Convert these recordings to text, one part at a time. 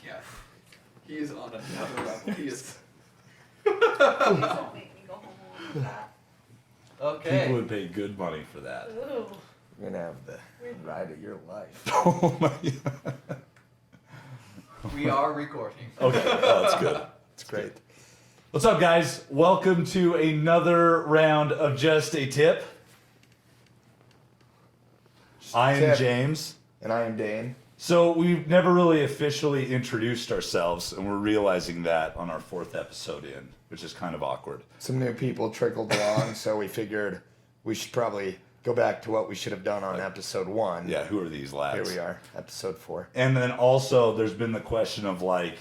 Yeah. He is on another level. He is. Please don't make me go home with that. Okay. People would pay good money for that. Ooh. You're gonna have the ride of your life. Oh my God. We are recording. Okay, oh, that's good. It's great. What's up, guys? Welcome to another round of Just a Tip. I am Tip. James. And I am Dane. So we've never really officially introduced ourselves, and we're realizing that on our 4th episode in, which is kind of awkward. Some new people trickled along, so we figured we should probably go back to what we should have done on episode 1. Yeah, who are these lads? Here we are, episode 4. And then also, there's been the question of like,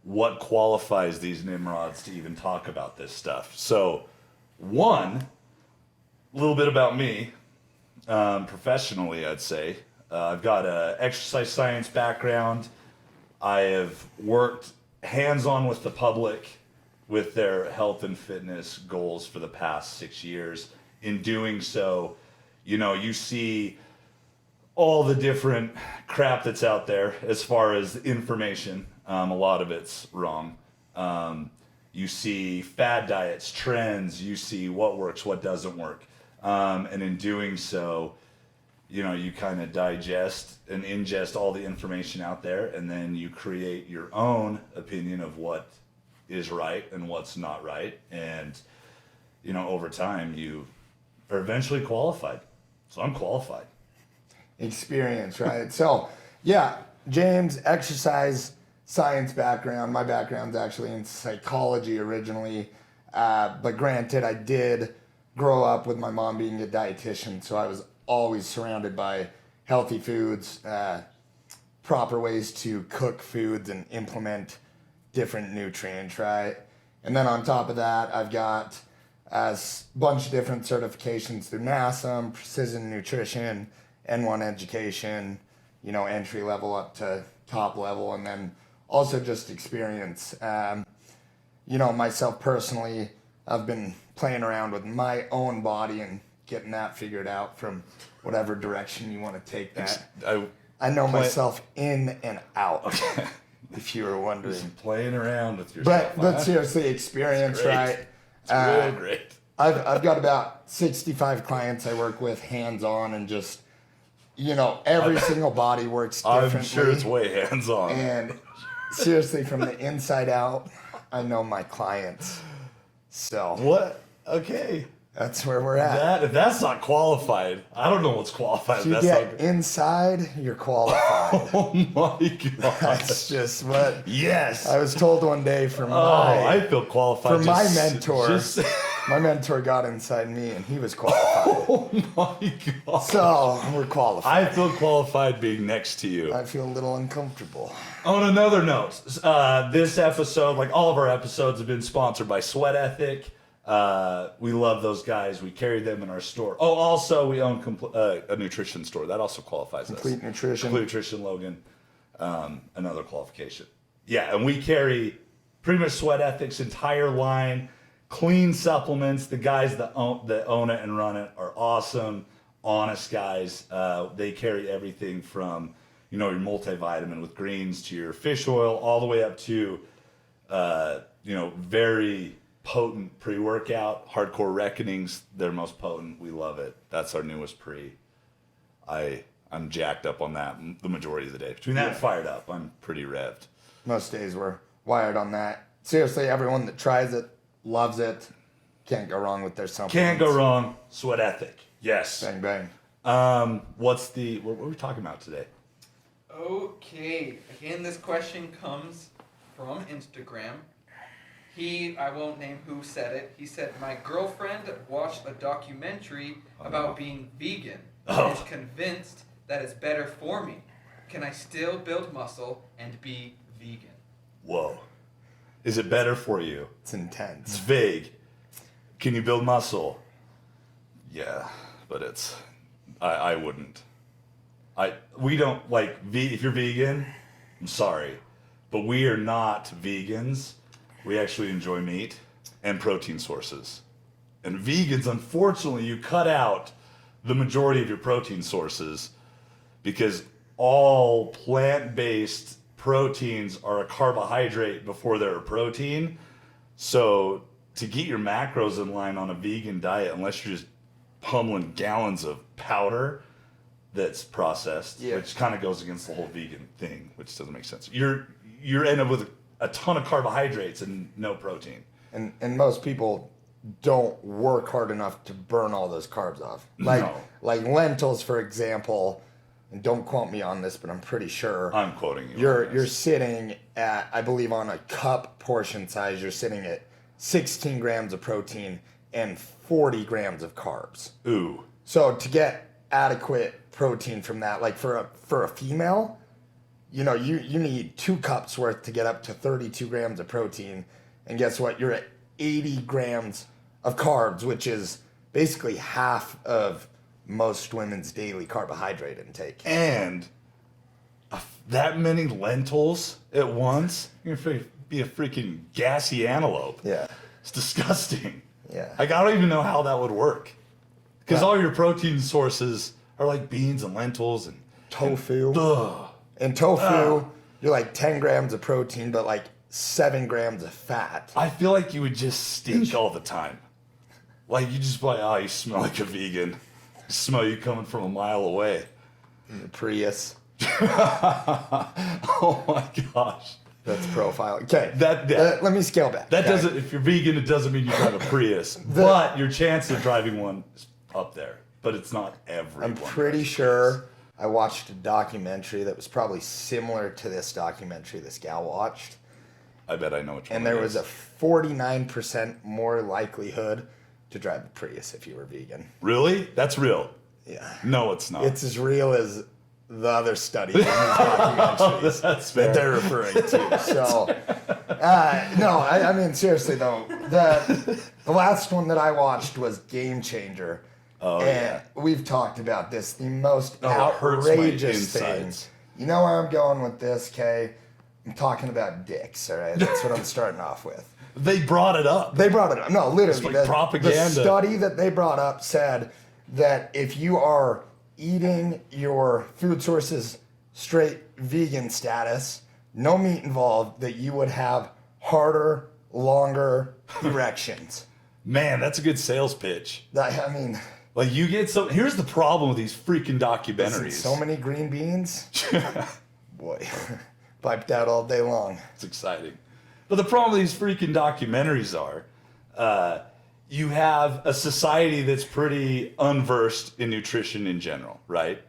what qualifies these Nimrods to even talk about this stuff? So, one, a little bit about me, professionally, I'd say. I've got an exercise science background. I have worked hands-on with the public with their health and fitness goals for the past 6 years. In doing so, you know, you see all the different crap that's out there as far as information. A lot of it's wrong. You see fad diets, trends, you see what works, what doesn't work. And in doing so, you know, you kind of digest and ingest all the information out there, and then you create your own opinion of what is right and what's not right. And, you know, over time, you are eventually qualified. So I'm qualified. Experience, right? So, yeah, James, exercise science background. My background's actually in psychology originally. But granted, I did grow up with my mom being a dietitian, so I was always surrounded by healthy foods, proper ways to cook foods and implement different nutrients, right? And then on top of that, I've got a bunch of different certifications through NASM, Precision Nutrition, N1 Education, you know, entry level up to top level, and then also just experience. You know, myself personally, I've been playing around with my own body and getting that figured out from whatever direction you want to take that. I know myself in and out, Okay. if you were wondering. Just playing around with yourself. But seriously, experience, right? It's real great. I've got about 65 clients I work with hands-on, and just, you know, every single body works differently. I'm sure it's way hands-on. And seriously, from the inside out, I know my clients. So What? Okay. that's where we're at. If that's not qualified, I don't know what's qualified. If you That's get not... inside, you're qualified. Oh my God. That's just what Yes. I was told one day from I feel qualified. from my mentor. My mentor got inside me, and he was qualified. Oh my God. So we're qualified. I feel qualified being next to you. I feel a little uncomfortable. On another note, this episode, like all of our episodes, have been sponsored by Sweat Ethic. We love those guys. We carry them in our store. Oh, also we own a nutrition store. That also qualifies Complete us. Nutrition. Complete Nutrition, Logan. Another qualification. Yeah, and we carry pretty much Sweat Ethic's entire line. Clean supplements. The guys that own it and run it are awesome, honest guys. They carry everything from, you know, your multivitamin with greens to your fish oil, all the way up to, you know, very potent pre-workout. Hardcore Reckoning's their most potent. We love it. That's our newest pre. I'm jacked up on that the majority of the day. Between that and Fired Up, I'm pretty revved. Most days we're wired on that. Seriously, everyone that tries it loves it. Can't go wrong with their supplements. Can't go wrong. Sweat Ethic. Yes. Bang bang. What were we talking about today? Okay. Again, this question comes from Instagram. I won't name who said it. He said, my girlfriend watched a documentary about being vegan and is convinced that it's better for me. Can I still build muscle and be vegan? Whoa. Is it better for you? It's intense. It's vague. Can you build muscle? Yeah, but I wouldn't. We don't, like, if you're vegan, I'm sorry, but we are not vegans. We actually enjoy meat and protein sources. And vegans, unfortunately, you cut out the majority of your protein sources because all plant-based proteins are a carbohydrate before they're a protein. So to get your macros in line on a vegan diet, unless you're just pummeling gallons of powder that's processed, which kind of goes against the whole vegan thing, which doesn't make sense. You're end up with a ton of carbohydrates and no protein. And most people don't work hard enough to burn all those carbs off. Like lentils, for example, and don't quote me on this, but I'm pretty sure I'm quoting you. You're sitting at, I believe, on a cup portion size, you're sitting at 16 grams of protein and 40 grams of carbs. Ooh. So to get adequate protein from that, like for a female, you know, you need 2 cups worth to get up to 32 grams of protein. And guess what? You're at 80 grams of carbs, which is basically half of most women's daily carbohydrate intake. And that many lentils at once, you're going to be a freaking gassy antelope. Yeah. It's disgusting. Yeah. Like, I don't even know how that would work. Because all your protein sources are like beans and lentils and tofu. And tofu, you're like 10 grams of protein, but like 7 grams of fat. I feel like you would just stink all the time. Like, you just be like, oh, you smell like a vegan. I smell you coming from a mile away. The Prius. Oh my gosh. That's profile. Okay. That let me scale back. That doesn't, if you're vegan, it doesn't mean you drive a Prius. But your chance of driving one is up there. But it's not everyone. I'm pretty sure I watched a documentary that was probably similar to this documentary this gal watched. I bet I know which one. And there was a 49% more likelihood to drive a Prius if you were vegan. Really? That's real? Yeah. No, it's not. It's as real as the other studies in these documentaries that they're referring to. So, no, I mean, seriously, though, the last one that I watched was Game Changer. Oh, and yeah. We've talked about this, the most it hurts my outrageous thing. insides. You know where I'm going with this, Kay? I'm talking about dicks, all right? That's what I'm starting off with. They brought it up. They brought it up. No, literally. It's like propaganda. The study that they brought up said that if you are eating your food sources straight vegan status, no meat involved, that you would have harder, longer erections. Man, that's a good sales pitch. I mean... Like, you get some... Here's the problem with these freaking documentaries. So many green beans. Boy, piped out all day long. It's exciting. But the problem with these freaking documentaries are, you have a society that's pretty unversed in nutrition in general, right?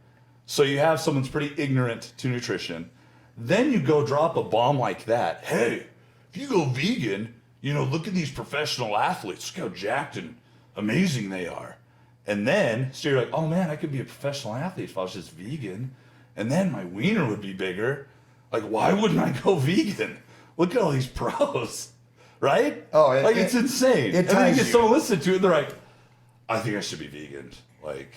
So you have someone that's pretty ignorant to nutrition. Then you go drop a bomb like that. Hey, if you go vegan, you know, look at these professional athletes. Look how jacked and amazing they are. And then, so you're like, oh man, I could be a professional athlete if I was just vegan. And then my wiener would be bigger. Like, why wouldn't I go vegan? Look at all these pros, right? Oh, it's insane. And then you get someone listen to it, and they're like, I think I should be vegan. Like,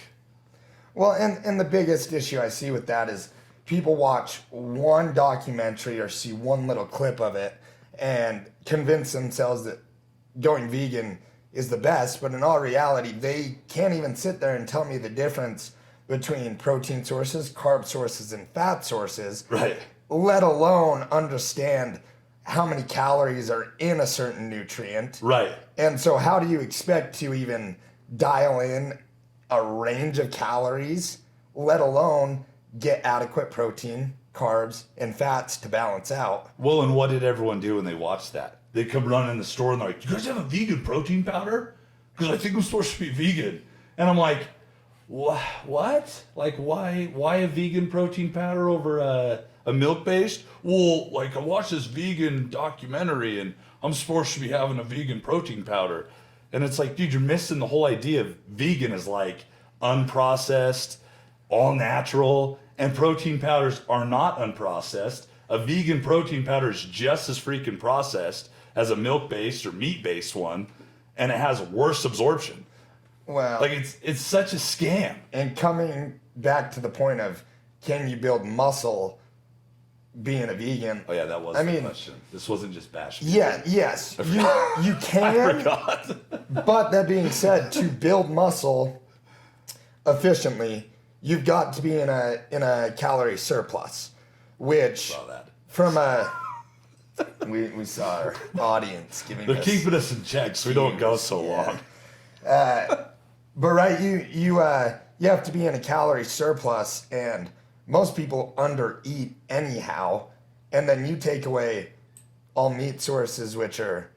well, and the biggest issue I see with that is people watch one documentary or see one little clip of it and convince themselves that going vegan is the best, but in all reality, they can't even sit there and tell me the difference between protein sources, carb sources, and fat sources. Right. Let alone understand how many calories are in a certain nutrient. Right. And so how do you expect to even dial in a range of calories, let alone get adequate protein, carbs, and fats to balance out? Well, and what did everyone do when they watched that? They come running in the store and they're like, you guys have a vegan protein powder? Because I think I'm supposed to be vegan. And I'm like, what? Like, why a vegan protein powder over a milk-based? Well, like, I watched this vegan documentary and I'm supposed to be having a vegan protein powder. And it's like, dude, you're missing the whole idea of vegan is like unprocessed, all natural, and protein powders are not unprocessed. A vegan protein powder is just as freaking processed as a milk-based or meat-based one, and it has worse absorption. Well, like it's such a scam. And coming back to the point of, can you build muscle being a vegan? Oh yeah, that was the question. This wasn't just bashing. Yeah, yes, you can. I forgot. But that being said, to build muscle efficiently, you've got to be in a calorie surplus, which from we saw our audience giving They're us, keeping us in check so we don't go so long. but right, you have to be in a calorie surplus, and most people undereat anyhow, and then you take away all meat sources, which are,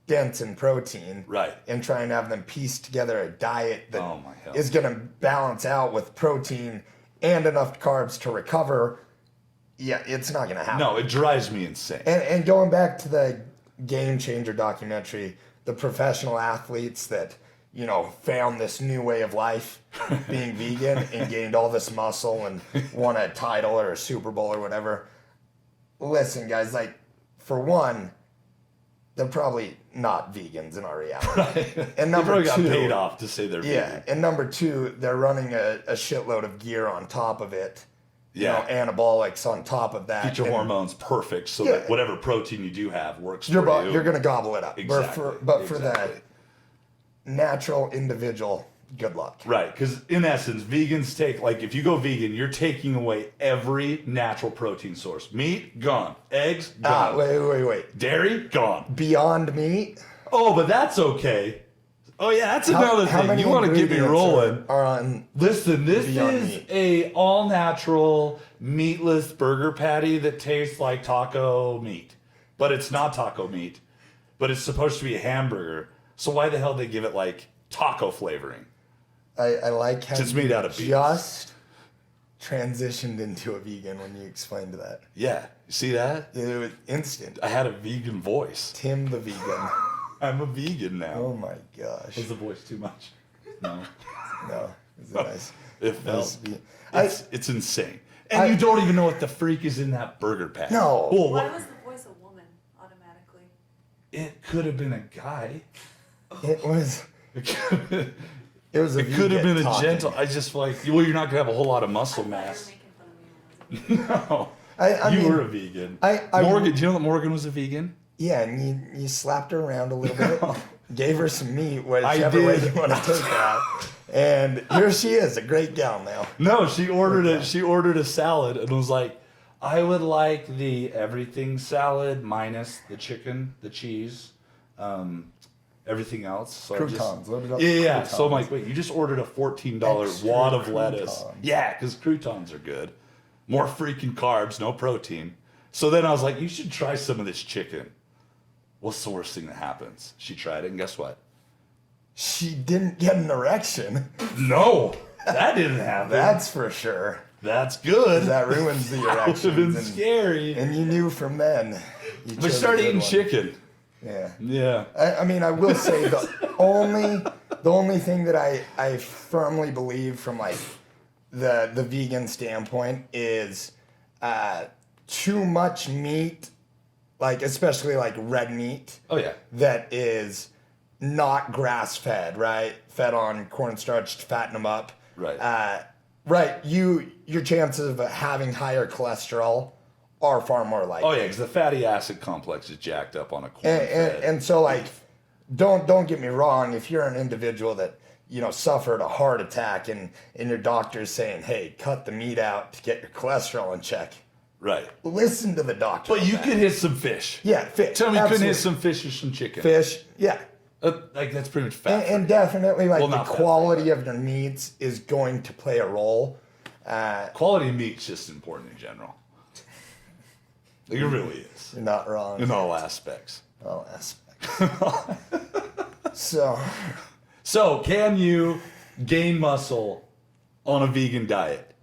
dense in protein, Right. and try and have them piece together a diet that Oh my hell. is going to balance out with protein and enough carbs to recover. Yeah, it's not going to happen. No, it drives me insane. And going back to the Game Changer documentary, the professional athletes that, found this new way of life, being vegan, and gained all this muscle and won a title or a Super Bowl or whatever. Listen, guys, like, for one, they're probably not vegans in our reality. Right. And They number probably got two, paid off to say they're yeah, vegan. and number two, they're running a shitload of gear on top of it. Yeah. Anabolics on top of that. Get your And hormones perfect so Yeah. that whatever protein you do have works You're, for you. you're going to gobble it up. Exactly. But for Exactly. the natural individual, good luck. Right, because in essence, vegans take, like, if you go vegan, you're taking away every natural protein source. Meat, gone. Eggs, gone. Wait. Dairy, gone. Beyond Meat. Oh, but that's okay. Oh, yeah, that's another How thing. many You want to get me ingredients rolling. Are on. Listen, this Beyond is Meat? a all-natural, meatless burger patty that tastes like taco meat. But it's not taco meat. But it's supposed to be a hamburger. So why the hell they give it, like, taco flavoring? I like how It's you made out of beef. just transitioned into a vegan when you explained that. Yeah, you see that? It was instant. I had a vegan voice. Tim the vegan. I'm a vegan now. Oh my gosh. Was the voice too much? No. No. It was nice. It felt. Nice. It's insane. And you don't even know what the freak is in that burger patty. No. Well, Why what, was the voice a woman automatically? it could have been a guy. It was. It could have been, It was a it could have vegan been a talking. gentle. I just feel like, well, you're not going to have a whole lot of muscle I thought mass. you were making fun of me when I was a No. I You mean, were a vegan. I- Morgan, do you know that Morgan was a vegan? Yeah, and you slapped her around a little bit, gave her some meat, I whichever way did. you want to take that. And here she is, a great gal now. No, she ordered it. She ordered a salad and was like, "I would like the everything salad minus the chicken, the cheese, everything else." So I just- Croutons, loaded up yeah. So I'm croutons. like, "Wait, you just ordered a $14 Extra wad of lettuce?" croutons. Yeah, because croutons are good. More freaking carbs, no protein. So then I was like, "You should try some of this chicken." What's the worst thing that happens? She tried it, and guess what? She didn't get an erection. No, that didn't happen. That's for sure. That's good. That ruins the That would have erections. been and, scary. and you knew from then. You We chose a started good eating one. chicken. Yeah. Yeah. I mean, I will say the only thing that I firmly believe from like the vegan standpoint is too much meat, like especially like red meat Oh yeah. that is not grass fed, right? Fed on cornstarch to fatten them up. Right. Right. Your chances of having higher cholesterol are far more likely. Oh yeah, because the fatty acid complex is jacked up on a corn And, fed. and so like don't get me wrong, if you're an individual that suffered a heart attack and your doctor's saying, hey, cut the meat out to get your cholesterol in check, Right. listen to the doctor. But on you that. could hit some fish. Yeah, fish. Tell me you couldn't absolutely. hit some fish or some chicken. Fish, yeah. Like that's pretty much fat. And definitely like Well, the not fat, quality of your meats is going to play a role. Quality of meat's just important in general. Like, it really is. You're not wrong. In all aspects. All aspects. So, can you gain muscle on a vegan diet?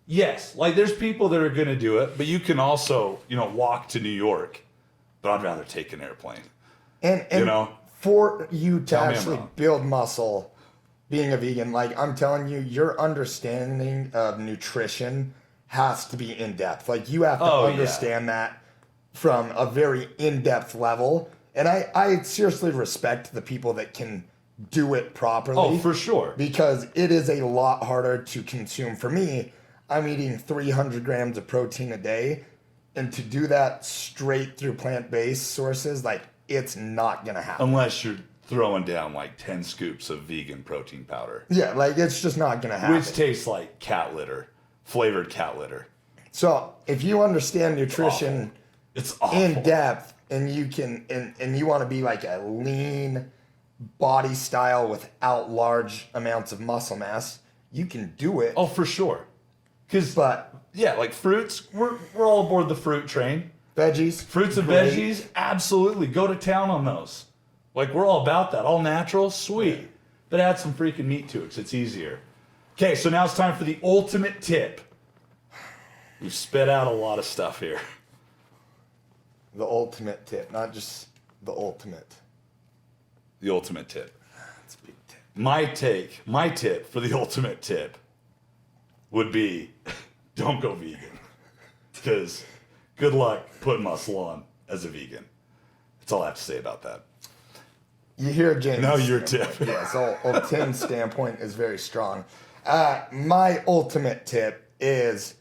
Yes. Like, there's people that are going to do it, but you can also, walk to New York. But I'd rather take an airplane. And for you to Tell me I'm actually wrong. build muscle being a vegan, like I'm telling you, your understanding of nutrition has to be in depth. Like you have to Oh, yeah. understand that from a very in-depth level. And I seriously respect the people that can do it properly. Oh, for sure. Because it is a lot harder to consume. For me, I'm eating 300 grams of protein a day. And to do that straight through plant-based sources, like, it's not going to happen. Unless you're throwing down like 10 scoops of vegan protein powder. Yeah, like, it's just not going to happen. Which tastes like cat litter. Flavored cat litter. So if you understand nutrition It's awful. in depth and you can and you want to be like a lean body style without large amounts of muscle mass, you can do it. Oh, for sure. Because But yeah, like fruits, we're all aboard the fruit train. veggies, Fruits and great. veggies, absolutely. Go to town on those. Like, we're all about that. All natural, sweet. But add some freaking meat to it because it's easier. Okay, so now it's time for the ultimate tip. We've spit out a lot of stuff here. The ultimate tip, not just the ultimate. The ultimate tip. That's a big tip. My tip for the ultimate tip would be don't go vegan. Because good luck putting muscle on as a vegan. That's all I have to say about that. You hear James. Now your tip. Yeah, so Tim's standpoint is very strong. My ultimate tip is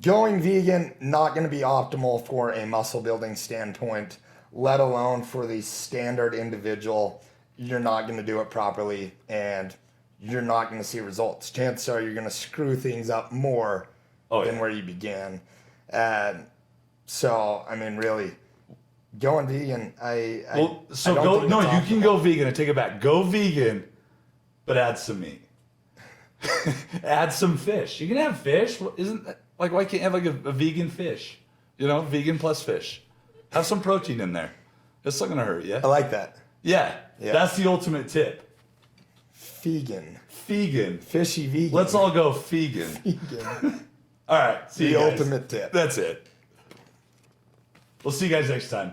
going vegan, not going to be optimal for a muscle building standpoint, let alone for the standard individual. You're not going to do it properly and you're not going to see results. Chances are you're going to screw things up more than where you began. So, I mean, really, going vegan, I don't think No, it's you can optimal. go vegan. I take it back. Go vegan, but add some meat. Add some fish. You can have fish. Isn't that, like, why can't you have like a vegan fish? You know, vegan plus fish. Have some protein in there. It's not gonna hurt you. I like that. Yeah, that's the ultimate tip. Vegan. Vegan. Fishy vegan. Let's all go vegan. Vegan. All right. See The you guys. ultimate tip. That's it. We'll see you guys next time.